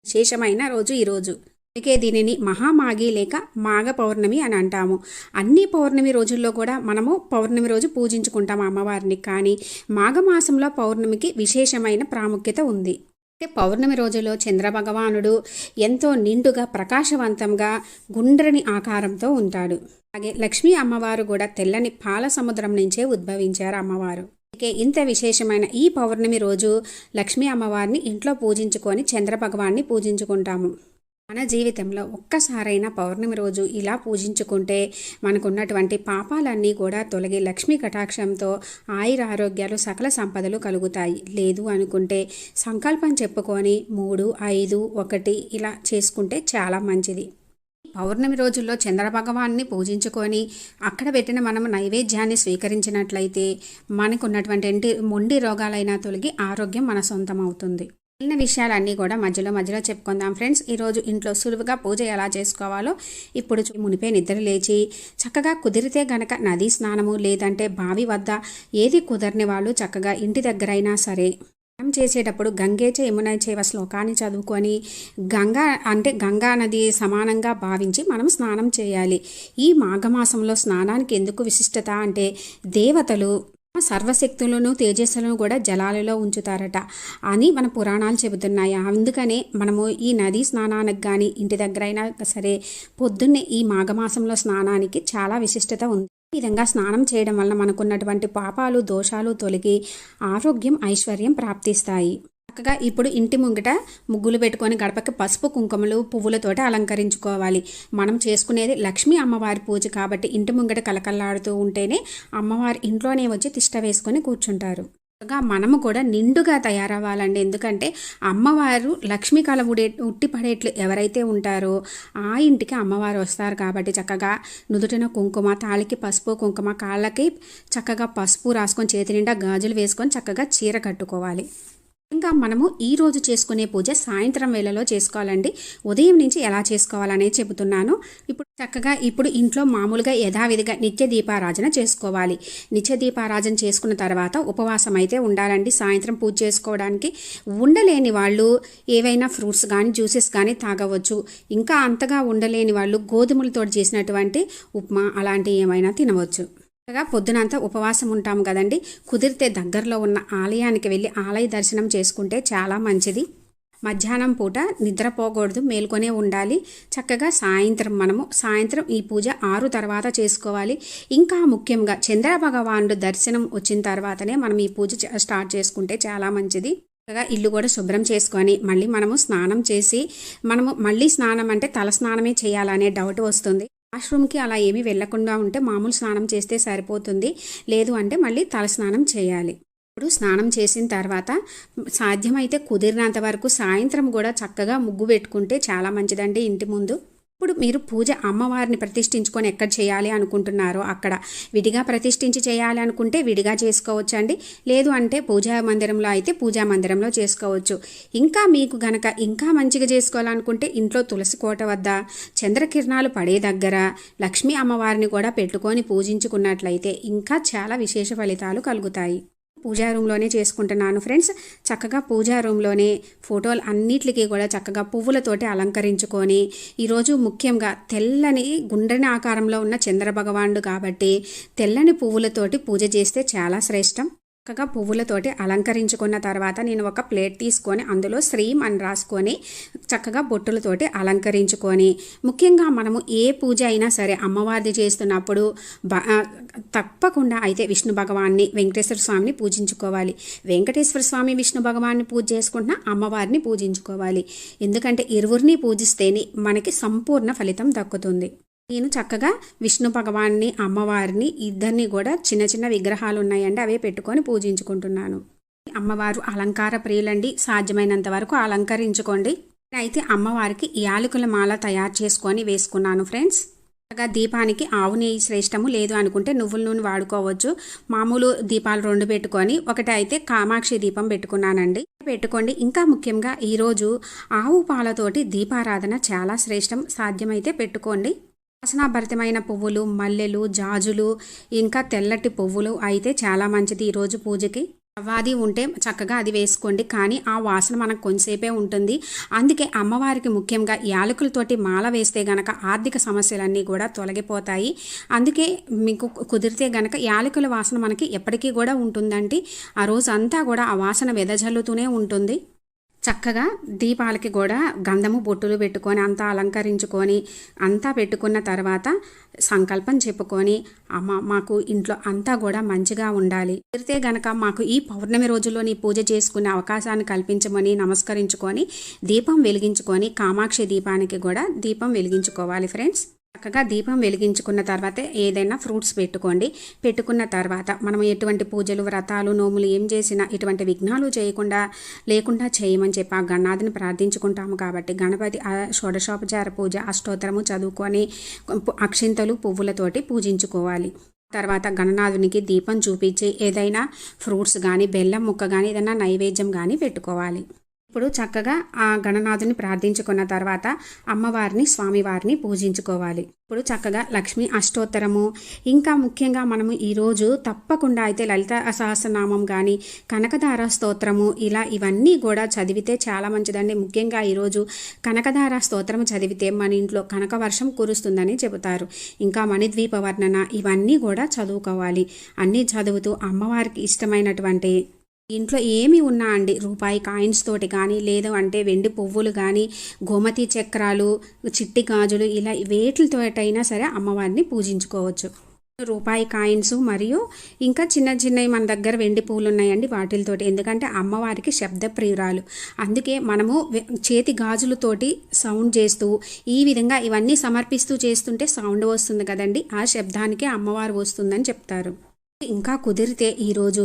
విశేషమైన రోజు ఈరోజు. అందుకే దీనిని మహామాఘి లేక మాఘ పౌర్ణమి అని అంటాము. అన్ని పౌర్ణమి రోజుల్లో కూడా మనము పౌర్ణమి రోజు పూజించుకుంటాము అమ్మవారిని. కానీ మాఘమాసంలో పౌర్ణమికి విశేషమైన ప్రాముఖ్యత ఉంది. అంటే పౌర్ణమి రోజులో చంద్రభగవానుడు ఎంతో నిండుగా ప్రకాశవంతంగా గుండ్రని ఆకారంతో ఉంటాడు. అలాగే లక్ష్మీ అమ్మవారు కూడా తెల్లని పాల సముద్రం నుంచే ఉద్భవించారు అమ్మవారు. అందుకే ఇంత విశేషమైన ఈ పౌర్ణమి రోజు లక్ష్మీ అమ్మవారిని ఇంట్లో పూజించుకొని చంద్రభగవాన్ని పూజించుకుంటాము. మన జీవితంలో ఒక్కసారైనా పౌర్ణమి రోజు ఇలా పూజించుకుంటే మనకున్నటువంటి పాపాలన్నీ కూడా తొలగి లక్ష్మీ కటాక్షంతో ఆయుర ఆరోగ్యాలు సకల సంపదలు కలుగుతాయి. లేదు అనుకుంటే సంకల్పం చెప్పుకొని 3, 5, 1 ఇలా చేసుకుంటే చాలా మంచిది. పౌర్ణమి రోజుల్లో చంద్రభగవాన్ని పూజించుకొని అక్కడ పెట్టిన మనం నైవేద్యాన్ని స్వీకరించినట్లయితే మనకున్నటువంటి మొండి రోగాలైనా తొలగి ఆరోగ్యం మన సొంతం అవుతుంది. మిగిలిన విషయాలన్నీ కూడా మధ్యలో చెప్పుకుందాం ఫ్రెండ్స్. ఈరోజు ఇంట్లో సులువుగా పూజ ఎలా చేసుకోవాలో ఇప్పుడు మునిపే నిద్ర లేచి చక్కగా కుదిరితే గనక నదీ స్నానము లేదంటే బావి వద్ద ఏది కుదరని వాళ్ళు చక్కగా ఇంటి దగ్గరైనా సరే స్నానం చేసేటప్పుడు గంగే చ యమునా చైవ శ్లోకాన్ని చదువుకొని గంగా నది సమానంగా భావించి మనం స్నానం చేయాలి. ఈ మాఘమాసంలో స్నానానికి ఎందుకు విశిష్టత అంటే దేవతలు సర్వశక్తులను తేజస్సులను కూడా జలాలలో ఉంచుతారట అని మన పురాణాలు చెబుతున్నాయి. అందుకనే మనము ఈ నదీ స్నానానికి కానీ ఇంటి దగ్గరైనా సరే పొద్దున్నే ఈ మాఘమాసంలో స్నానానికి చాలా విశిష్టత ఉంది. ఈ విధంగా స్నానం చేయడం వల్ల మనకున్నటువంటి పాపాలు దోషాలు తొలగి ఆరోగ్యం ఐశ్వర్యం ప్రాప్తిస్తాయి. చక్కగా ఇప్పుడు ఇంటి ముంగిట ముగ్గులు పెట్టుకొని గడపకి పసుపు కుంకుమలు పువ్వులతోటి అలంకరించుకోవాలి. మనం చేసుకునేది లక్ష్మీ అమ్మవారి పూజ కాబట్టి ఇంటి ముంగిట కలకల్లాడుతూ ఉంటేనే అమ్మవారి ఇంట్లోనే వచ్చి తిష్ట వేసుకొని కూర్చుంటారు. మనము కూడా నిండుగా తయారవ్వాలండి. ఎందుకంటే అమ్మవారు లక్ష్మీ కళ ఉట్టిపడేట్లు ఎవరైతే ఉంటారో ఆ ఇంటికి అమ్మవారు వస్తారు కాబట్టి చక్కగా నుదుటిన కుంకుమ, తాళికి పసుపు కుంకుమ, కాళ్ళకి చక్కగా పసుపు రాసుకొని చేతి నిండా గాజులు వేసుకొని చక్కగా చీర కట్టుకోవాలి. ఇంకా మనము ఈరోజు చేసుకునే పూజ సాయంత్రం వేళలో చేసుకోవాలండి. ఉదయం నుంచి ఎలా చేసుకోవాలనేది చెబుతున్నాను. ఇప్పుడు ఇంట్లో మామూలుగా యథావిధిగా నిత్య దీపారాధన చేసుకోవాలి. నిత్య దీపారాధన చేసుకున్న తర్వాత ఉపవాసం అయితే ఉండాలండి. సాయంత్రం పూజ చేసుకోవడానికి ఉండలేని వాళ్ళు ఏవైనా ఫ్రూట్స్ కానీ జ్యూసెస్ కానీ తాగవచ్చు. ఇంకా అంతగా ఉండలేని వాళ్ళు గోధుమలతో చేసినటువంటి ఉప్మా అలాంటివి ఏమైనా తినవచ్చు. పొద్దునంతా ఉపవాసం ఉంటాము కదండి. కుదిరితే దగ్గరలో ఉన్న ఆలయానికి వెళ్ళి ఆలయ దర్శనం చేసుకుంటే చాలా మంచిది. మధ్యాహ్నం పూట నిద్రపోకూడదు, మేల్కొనే ఉండాలి. చక్కగా సాయంత్రం ఈ పూజ 6 తర్వాత చేసుకోవాలి. ఇంకా ముఖ్యంగా చంద్రభగవానుడు దర్శనం వచ్చిన తర్వాతనే మనం ఈ పూజ స్టార్ట్ చేసుకుంటే చాలా మంచిది. ఇల్లు కూడా శుభ్రం చేసుకొని మళ్ళీ మనము స్నానం చేసి మళ్ళీ స్నానం అంటే తల స్నానమే చేయాలనే డౌట్ వస్తుంది. వాష్రూమ్కి అలా ఏమీ వెళ్లకుండా ఉంటే మామూలు స్నానం చేస్తే సరిపోతుంది. లేదు అంటే మళ్ళీ తలస్నానం చేయాలి. ఇప్పుడు స్నానం చేసిన తర్వాత సాధ్యమైతే కుదిరినంత వరకు సాయంత్రం కూడా చక్కగా ముగ్గు పెట్టుకుంటే చాలా మంచిదండి ఇంటి ముందు. ఇప్పుడు మీరు పూజ అమ్మవారిని ప్రతిష్ఠించుకొని ఎక్కడ చేయాలి అనుకుంటున్నారో అక్కడ విడిగా ప్రతిష్ఠించి చేయాలి అనుకుంటే విడిగా చేసుకోవచ్చండి. లేదు అంటే పూజా మందిరంలో అయితే పూజా మందిరంలో చేసుకోవచ్చు. ఇంకా మీకు గనక ఇంకా మంచిగా చేసుకోవాలనుకుంటే ఇంట్లో తులసి కోట వద్ద చంద్రకిరణాలు పడే దగ్గర లక్ష్మీ అమ్మవారిని కూడా పెట్టుకొని పూజించుకున్నట్లయితే ఇంకా చాలా విశేష ఫలితాలు కలుగుతాయి. పూజా రూమ్లోనే చేసుకుంటున్నాను ఫ్రెండ్స్. చక్కగా పూజా రూమ్లోనే ఫోటోలు అన్నిటికీ కూడా చక్కగా పువ్వులతోటి అలంకరించుకొని ఈరోజు ముఖ్యంగా తెల్లని గుండ్రని ఆకారంలో ఉన్న చంద్రభగవానుడు కాబట్టి తెల్లని పువ్వులతోటి పూజ చేస్తే చాలా శ్రేష్టం. చక్కగా పువ్వులతోటి అలంకరించుకున్న తర్వాత నేను ఒక ప్లేట్ తీసుకొని అందులో శ్రీం అని రాసుకొని చక్కగా బొట్టులతోటి అలంకరించుకొని ముఖ్యంగా మనము ఏ పూజ అయినా సరే అమ్మవారిది చేస్తున్నప్పుడు తప్పకుండా అయితే విష్ణు భగవాన్ని వెంకటేశ్వర స్వామిని పూజించుకోవాలి. వెంకటేశ్వర స్వామి విష్ణు భగవాన్ని పూజ చేసుకుంటున్నా అమ్మవారిని పూజించుకోవాలి. ఎందుకంటే ఇరువురిని పూజిస్తేనే మనకి సంపూర్ణ ఫలితం దక్కుతుంది. నేను చక్కగా విష్ణు భగవాన్ని అమ్మవారిని ఇద్దరిని కూడా చిన్న చిన్న విగ్రహాలు ఉన్నాయండి, అవే పెట్టుకొని పూజించుకుంటున్నాను. అమ్మవారు అలంకార ప్రియులండి, సాధ్యమైనంత వరకు అలంకరించుకోండి. అయితే అమ్మవారికి యాలకుల మాల తయారు చేసుకొని వేసుకున్నాను ఫ్రెండ్స్. దీపానికి ఆవు నెయ్యి శ్రేష్టము, లేదు అనుకుంటే నువ్వుల నూనె వాడుకోవచ్చు. మామూలు దీపాలు 2 పెట్టుకొని ఒకటి అయితే కామాక్షి దీపం పెట్టుకున్నానండి. పెట్టుకోండి. ఇంకా ముఖ్యంగా ఈరోజు ఆవు పాలతోటి దీపారాధన చాలా శ్రేష్టం, సాధ్యమైతే పెట్టుకోండి. వాసనాభరితమైన పువ్వులు, మల్లెలు, జాజులు, ఇంకా తెల్లటి పువ్వులు అయితే చాలా మంచిది ఈరోజు పూజకి. అవాది ఉంటే చక్కగా అది వేసుకోండి, కానీ ఆ వాసన మనకు కొంచెంసేపే ఉంటుంది. అందుకే అమ్మవారికి ముఖ్యంగా యాలకులతోటి మాల వేస్తే గనక ఆర్థిక సమస్యలన్నీ కూడా తొలగిపోతాయి. అందుకే మీకు కుదిరితే గనక యాలకుల వాసన మనకి ఎప్పటికీ కూడా ఉంటుందండి. ఆ రోజు అంతా కూడా ఆ వాసన వెదజల్లుతూనే ఉంటుంది. చక్కగా దీపాలకి కూడా గంధము బొట్టులు పెట్టుకొని అంతా అలంకరించుకొని అంతా పెట్టుకున్న తర్వాత సంకల్పం చెప్పుకొని, అమ్మ మాకు ఇంట్లో అంతా కూడా మంచిగా ఉండాలి, కుదిరితే గనక మాకు ఈ పౌర్ణమి రోజుల్లో నీ పూజ చేసుకునే అవకాశాన్ని కల్పించమని నమస్కరించుకొని దీపం వెలిగించుకొని కామాక్షి దీపానికి కూడా దీపం వెలిగించుకోవాలి ఫ్రెండ్స్. చక్కగా దీపం వెలిగించుకున్న తర్వాత ఏదైనా ఫ్రూట్స్ పెట్టుకున్న తర్వాత మనం ఎటువంటి పూజలు వ్రతాలు నోములు ఏం చేసినా ఎటువంటి విఘ్నాలు లేకుండా చేయమని చెప్పి ఆ గణనాథుని ప్రార్థించుకుంటాము. కాబట్టి గణపతి షోడశోపచార పూజ అష్టోత్తరము చదువుకొని అక్షింతలు పువ్వులతోటి పూజించుకోవాలి. తర్వాత గణనాథునికి దీపం చూపించి ఏదైనా ఫ్రూట్స్ కానీ బెల్లం ముక్క కానీ ఏదైనా నైవేద్యం కానీ పెట్టుకోవాలి. ఇప్పుడు చక్కగా ఆ గణనాథుని ప్రార్థించుకున్న తర్వాత అమ్మవారిని స్వామివారిని పూజించుకోవాలి. ఇప్పుడు చక్కగా లక్ష్మీ అష్టోత్తరము, ఇంకా ముఖ్యంగా మనము ఈరోజు తప్పకుండా అయితే లలిత సహస్రనామం కానీ కనకధార స్తోత్రము ఇవన్నీ కూడా చదివితే చాలా మంచిదండి. ముఖ్యంగా ఈరోజు కనకధార స్తోత్రము చదివితే మన ఇంట్లో కనక వర్షం కురుస్తుందని చెబుతారు. ఇంకా మణిద్వీప వర్ణన ఇవన్నీ కూడా చదువుకోవాలి. అన్నీ చదువుతూ అమ్మవారికి ఇష్టమైనటువంటి ఇంట్లో ఏమి ఉన్నా అండి, రూపాయి కాయిన్స్ తోటి కానీ లేదు అంటే వెండి పువ్వులు కానీ గోమతి చక్రాలు చిట్టి గాజులు వేటితోటైనా సరే అమ్మవారిని పూజించుకోవచ్చు. రూపాయి కాయిన్స్ మరియు ఇంకా చిన్నవి మన దగ్గర వెండి పువ్వులు ఉన్నాయండి వాటితోటి, ఎందుకంటే అమ్మవారికి శబ్ద ప్రియురాలు. అందుకే మనము చేతి గాజులతోటి సౌండ్ చేస్తూ ఈ విధంగా ఇవన్నీ సమర్పిస్తూ చేస్తుంటే సౌండ్ వస్తుంది కదండి, ఆ శబ్దానికే అమ్మవారు వస్తుందని చెప్తారు. ఇంకా కుదిరితే ఈరోజు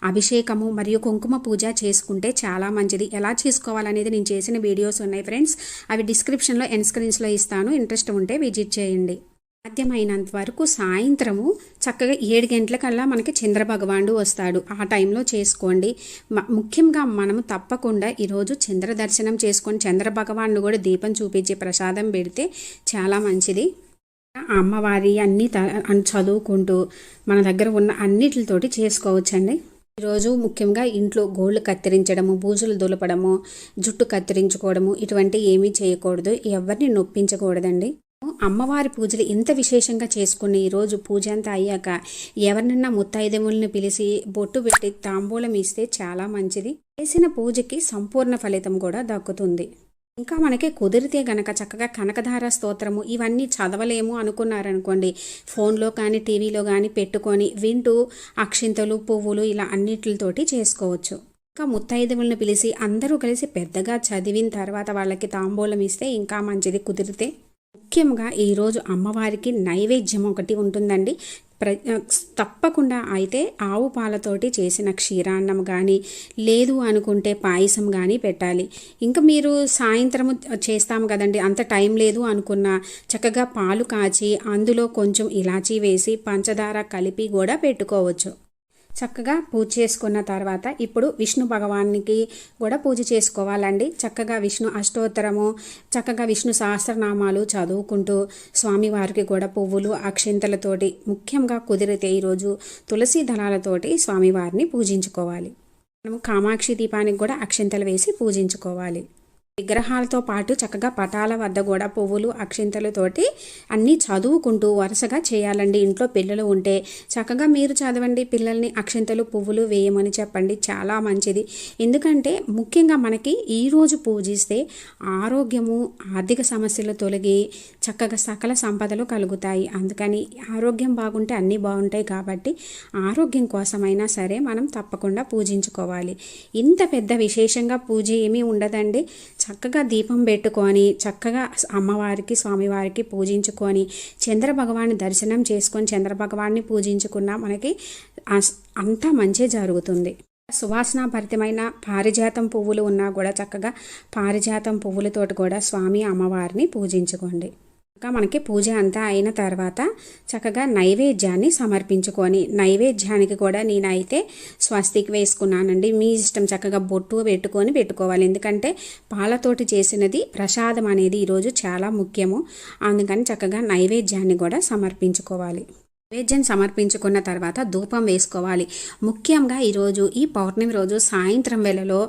అభిషేకము మరియు కుంకుమ పూజ చేసుకుంటే చాలా మంచిది. ఎలా చేసుకోవాలనేది నేను చేసిన వీడియోస్ ఉన్నాయి ఫ్రెండ్స్, అవి డిస్క్రిప్షన్లో ఎండ్ స్క్రీన్స్లో ఇస్తాను. ఇంట్రెస్ట్ ఉంటే విజిట్ చేయండి. సాధ్యమైనంత వరకు సాయంత్రము చక్కగా 7 గంటలకల్లా మనకి చంద్రభగవానుడు వస్తాడు, ఆ టైంలో చేసుకోండి. ముఖ్యంగా మనము తప్పకుండా ఈరోజు చంద్ర దర్శనం చేసుకొని చంద్రభగవానుడు కూడా దీపం చూపించి ప్రసాదం పెడితే చాలా మంచిది. అమ్మవారి అన్నీ చదువుకుంటూ మన దగ్గర ఉన్న అన్నిటితోటి చేసుకోవచ్చండి. ఈరోజు ముఖ్యంగా ఇంట్లో గోళ్ళు కత్తిరించడము, బూజులు దులపడము, జుట్టు కత్తిరించుకోవడము ఇటువంటి ఏమీ చేయకూడదు, ఎవరిని నొప్పించకూడదండి. అమ్మవారి పూజలు ఇంత విశేషంగా చేసుకుని ఈరోజు పూజ అంతా అయ్యాక ఎవరినన్నా ముత్తైదెములను పిలిచి బొట్టు పెట్టి తాంబూలం ఇస్తే చాలా మంచిది. చేసిన పూజకి సంపూర్ణ ఫలితం కూడా దక్కుతుంది. ఇంకా మనకి కుదిరితే గనక చక్కగా కనకధార స్తోత్రము ఇవన్నీ చదవలేము అనుకున్నారనుకోండి, ఫోన్లో కానీ టీవీలో కానీ పెట్టుకొని వింటూ అక్షింతలు పువ్వులు అన్నిటితోటి చేసుకోవచ్చు. ఇంకా ముత్తైదువులను పిలిచి అందరూ కలిసి పెద్దగా చదివిన తర్వాత వాళ్ళకి తాంబూలం ఇస్తే ఇంకా మంచిది కుదిరితే. ముఖ్యంగా ఈరోజు అమ్మవారికి నైవేద్యం ఒకటి ఉంటుందండి. తప్పకుండా అయితే ఆవు పాలతోటి చేసిన క్షీరాన్నం కానీ లేదు అనుకుంటే పాయసం కానీ పెట్టాలి. ఇంకా మీరు సాయంత్రం చేస్తాము కదండి, అంత టైం లేదు అనుకున్నా చక్కగా పాలు కాచి అందులో కొంచెం ఇలాచీ వేసి పంచదార కలిపి కూడా పెట్టుకోవచ్చు. చక్కగా పూజ చేసుకున్న తర్వాత ఇప్పుడు విష్ణు భగవానికి కూడా పూజ చేసుకోవాలండి. చక్కగా విష్ణు అష్టోత్తరము చక్కగా విష్ణు సహస్రనామాలు చదువుకుంటూ స్వామివారికి కూడా పువ్వులు అక్షింతలతోటి ముఖ్యంగా కుదిరితే ఈరోజు తులసి దళాలతోటి స్వామివారిని పూజించుకోవాలి. మనము కామాక్షి దీపానికి కూడా అక్షింతలు వేసి పూజించుకోవాలి. విగ్రహాలతో పాటు చక్కగా పటాల వద్ద కూడా పువ్వులు అక్షింతలతోటి అన్నీ చదువుకుంటూ వరుసగా చేయాలండి. ఇంట్లో పిల్లలు ఉంటే చక్కగా మీరు చదవండి, పిల్లల్ని అక్షింతలు పువ్వులు వేయమని చెప్పండి, చాలా మంచిది. ఎందుకంటే ముఖ్యంగా మనకి ఈరోజు పూజిస్తే ఆరోగ్యము ఆర్థిక సమస్యలు తొలగి చక్కగా సకల సంపదలు కలుగుతాయి. అందుకని ఆరోగ్యం బాగుంటే అన్నీ బాగుంటాయి. కాబట్టి ఆరోగ్యం కోసమైనా సరే మనం తప్పకుండా పూజించుకోవాలి. ఇంత పెద్ద విశేషంగా పూజ ఏమీ ఉండదండి. చక్కగా దీపం పెట్టుకొని చక్కగా అమ్మవారికి స్వామివారికి పూజించుకొని చంద్రభగవాన్ని దర్శనం చేసుకొని చంద్రభగవాన్ని పూజించుకున్నా మనకి అంతా మంచి జరుగుతుంది. సువాసనాభరితమైన పారిజాతం పువ్వులు ఉన్నా కూడా చక్కగా పారిజాతం పువ్వులతోటి కూడా స్వామి అమ్మవారిని పూజించుకోండి. మనకి పూజ అంతా అయిన తర్వాత చక్కగా నైవేద్యాన్ని సమర్పించుకొని, నైవేద్యానికి కూడా నేనైతే స్వస్తికి వేసుకున్నానండి. మీ ఇష్టం, చక్కగా బొట్టు పెట్టుకోవాలి. ఎందుకంటే పాలతోటి చేసినది ప్రసాదం అనేది ఈరోజు చాలా ముఖ్యము. అందుకని చక్కగా నైవేద్యాన్ని కూడా సమర్పించుకోవాలి. నైవేద్యం సమర్పించుకున్న తర్వాత ధూపం వేసుకోవాలి. ముఖ్యంగా ఈరోజు ఈ పౌర్ణమి రోజు సాయంత్రం వేళలో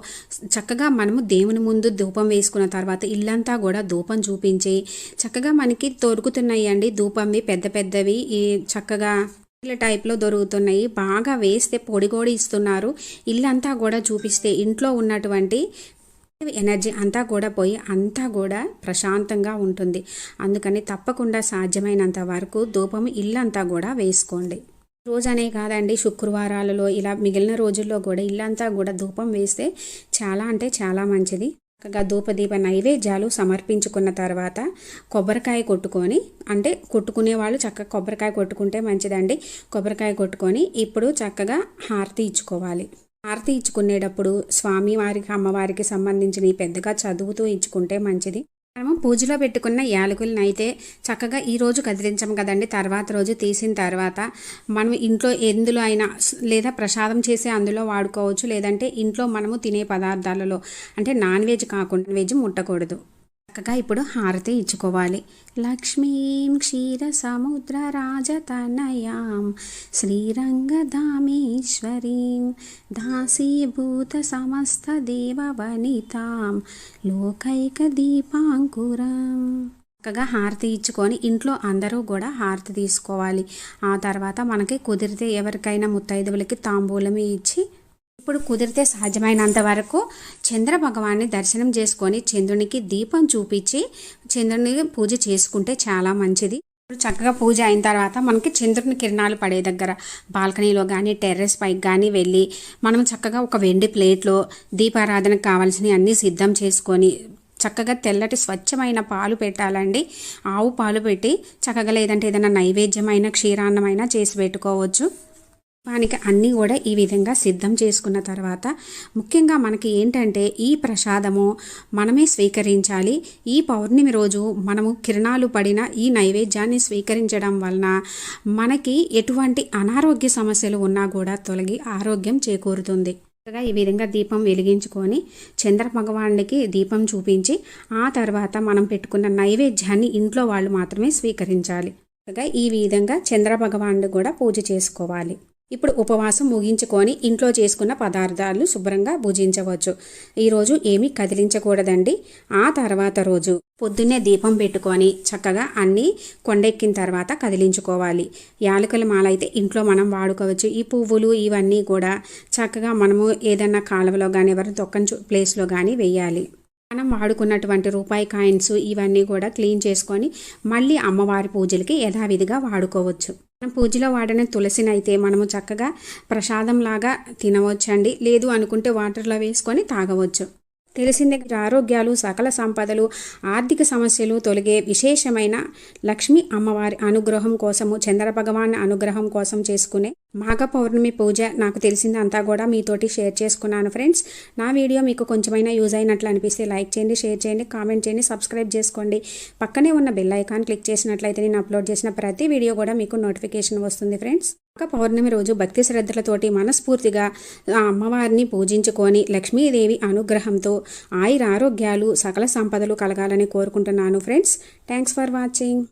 చక్కగా మనము దేవుని ముందు ధూపం వేసుకున్న తర్వాత ఇల్లంతా కూడా ధూపం చూపించి చక్కగా మనకి దొరుకుతున్నాయి అండి ధూపంవి పెద్ద పెద్దవి ఈ చక్కగా టైప్లో దొరుకుతున్నాయి. బాగా వేస్తే పొడి కూడా ఇస్తున్నారు. ఇల్లంతా కూడా చూపిస్తే ఇంట్లో ఉన్నటువంటి ఎనర్జీ అంతా కూడా పోయి అంతా కూడా ప్రశాంతంగా ఉంటుంది. అందుకని తప్పకుండా సాధ్యమైనంత వరకు ధూపం ఇల్లంతా కూడా వేసుకోండి. రోజనే కాదండి, శుక్రవారాలలో ఇలా మిగిలిన రోజుల్లో కూడా ఇల్లంతా కూడా ధూపం వేస్తే చాలా అంటే చాలా మంచిది. చక్కగా ధూపదీప నైవేద్యాలు సమర్పించుకున్న తర్వాత కొబ్బరికాయ కొట్టుకొని, అంటే కొట్టుకునే వాళ్ళు చక్కగా కొబ్బరికాయ కొట్టుకుంటే మంచిదండి. కొబ్బరికాయ కొట్టుకొని ఇప్పుడు చక్కగా హారతి ఇచ్చుకోవాలి. హారతి ఇచ్చుకునేటప్పుడు స్వామివారికి అమ్మవారికి సంబంధించిన పెద్దగా చదువుతూ ఇచ్చుకుంటే మంచిది. మనము పూజలో పెట్టుకున్న యాలకులను అయితే చక్కగా ఈరోజు కదిలించాం కదండి, తర్వాత రోజు తీసిన తర్వాత మనం ఇంట్లో ఎందులో అయినా లేదా ప్రసాదం చేసి అందులో వాడుకోవచ్చు. లేదంటే ఇంట్లో మనము తినే పదార్థాలలో అంటే నాన్ వెజ్ కాకుండా వెజ్ ముట్టకూడదు. చక్కగా ఇప్పుడు హారతి ఇచ్చుకోవాలి. లక్ష్మీం క్షీర సముద్ర రాజతనయాం శ్రీరంగధామేశ్వరీం దాసీభూత సమస్త దేవవనితాం లోకైక దీపాంకురం. చక్కగా హారతి ఇచ్చుకొని ఇంట్లో అందరూ కూడా హారతి తీసుకోవాలి. ఆ తర్వాత మనకి కుదిరితే ఎవరికైనా ముత్తైదువులకి తాంబూలం ఇచ్చి ఇప్పుడు కుదిరితే సాధ్యమైనంత వరకు చంద్ర భగవాన్ని దర్శనం చేసుకొని చంద్రునికి దీపం చూపించి చంద్రునికి పూజ చేసుకుంటే చాలా మంచిది. ఇప్పుడు చక్కగా పూజ అయిన తర్వాత మనకి చంద్రుని కిరణాలు పడే దగ్గర బాల్కనీలో కానీ టెర్రస్ పైకి కానీ వెళ్ళి మనం చక్కగా ఒక వెండి ప్లేట్లో దీపారాధనకు కావాల్సినవి అన్నీ సిద్ధం చేసుకొని చక్కగా తెల్లటి స్వచ్ఛమైన పాలు పెట్టాలండి. ఆవు పాలు పెట్టి చక్కగా లేదంటే ఏదైనా నైవేద్యమైన క్షీరాన్నమైనా చేసి పెట్టుకోవచ్చు. మనకి అన్నీ కూడా ఈ విధంగా సిద్ధం చేసుకున్న తర్వాత ముఖ్యంగా మనకి ఏంటంటే ఈ ప్రసాదము మనమే స్వీకరించాలి. ఈ పౌర్ణమి రోజు మనము కిరణాలు పడిన ఈ నైవేద్యాన్ని స్వీకరించడం వలన మనకి ఎటువంటి అనారోగ్య సమస్యలు ఉన్నా కూడా తొలగి ఆరోగ్యం చేకూరుతుంది. ఈ విధంగా దీపం వెలిగించుకొని చంద్ర భగవానుడికి దీపం చూపించి ఆ తర్వాత మనం పెట్టుకున్న నైవేద్యాన్ని ఇంట్లో వాళ్ళు మాత్రమే స్వీకరించాలి. ఈ విధంగా చంద్ర భగవానుడు కూడా పూజ చేసుకోవాలి. ఇప్పుడు ఉపవాసం ముగించుకొని ఇంట్లో చేసుకున్న పదార్థాలు శుభ్రంగా భుజించవచ్చు. ఈరోజు ఏమీ కదిలించకూడదండి. ఆ తర్వాత రోజు పొద్దున్నే దీపం పెట్టుకొని చక్కగా అన్నీ కొండెక్కిన తర్వాత కదిలించుకోవాలి. యాలకుల మాల అయితే ఇంట్లో మనం వాడుకోవచ్చు. ఈ పువ్వులు ఇవన్నీ కూడా చక్కగా మనము ఏదన్నా కాలువలో కానీ ఎవరైనా తొక్కని ప్లేస్లో కానీ వేయాలి. మనం వాడుకున్నటువంటి రూపాయి కాయిన్స్ ఇవన్నీ కూడా క్లీన్ చేసుకొని మళ్ళీ అమ్మవారి పూజలకి యథావిధిగా వాడుకోవచ్చు. మనం పూజలో వాడిన తులసిని అయితే మనము చక్కగా ప్రసాదంలాగా తినవచ్చండి. లేదు అనుకుంటే వాటర్లో వేసుకొని తాగవచ్చు. తెలిసిందే, ఆరోగ్యాలు సకల సంపదలు ఆర్థిక సమస్యలు తొలగే విశేషమైన లక్ష్మీ అమ్మవారి అనుగ్రహం కోసము చంద్ర భగవాన్ అనుగ్రహం కోసం చేసుకునే మాఘ పౌర్ణమి పూజ నాకు తెలిసిందంతా కూడా మీతోటి షేర్ చేసుకున్నాను ఫ్రెండ్స్. నా వీడియో మీకు కొంచెమైనా యూజ్ అయినట్లు అనిపిస్తే లైక్ చేయండి, షేర్ చేయండి, కామెంట్ చేయండి, సబ్స్క్రైబ్ చేసుకోండి. పక్కనే ఉన్న బెల్ ఐకాన్ క్లిక్ చేసినట్లయితే నేను అప్లోడ్ చేసిన ప్రతి వీడియో కూడా మీకు నోటిఫికేషన్ వస్తుంది ఫ్రెండ్స్. మాఘ పౌర్ణమి రోజు భక్తి శ్రద్ధలతోటి మనస్ఫూర్తిగా ఆ అమ్మవారిని పూజించుకొని లక్ష్మీదేవి అనుగ్రహంతో ఆయుర ఆరోగ్యాలు సకల సంపదలు కలగాలని కోరుకుంటున్నాను ఫ్రెండ్స్. Thanks for watching.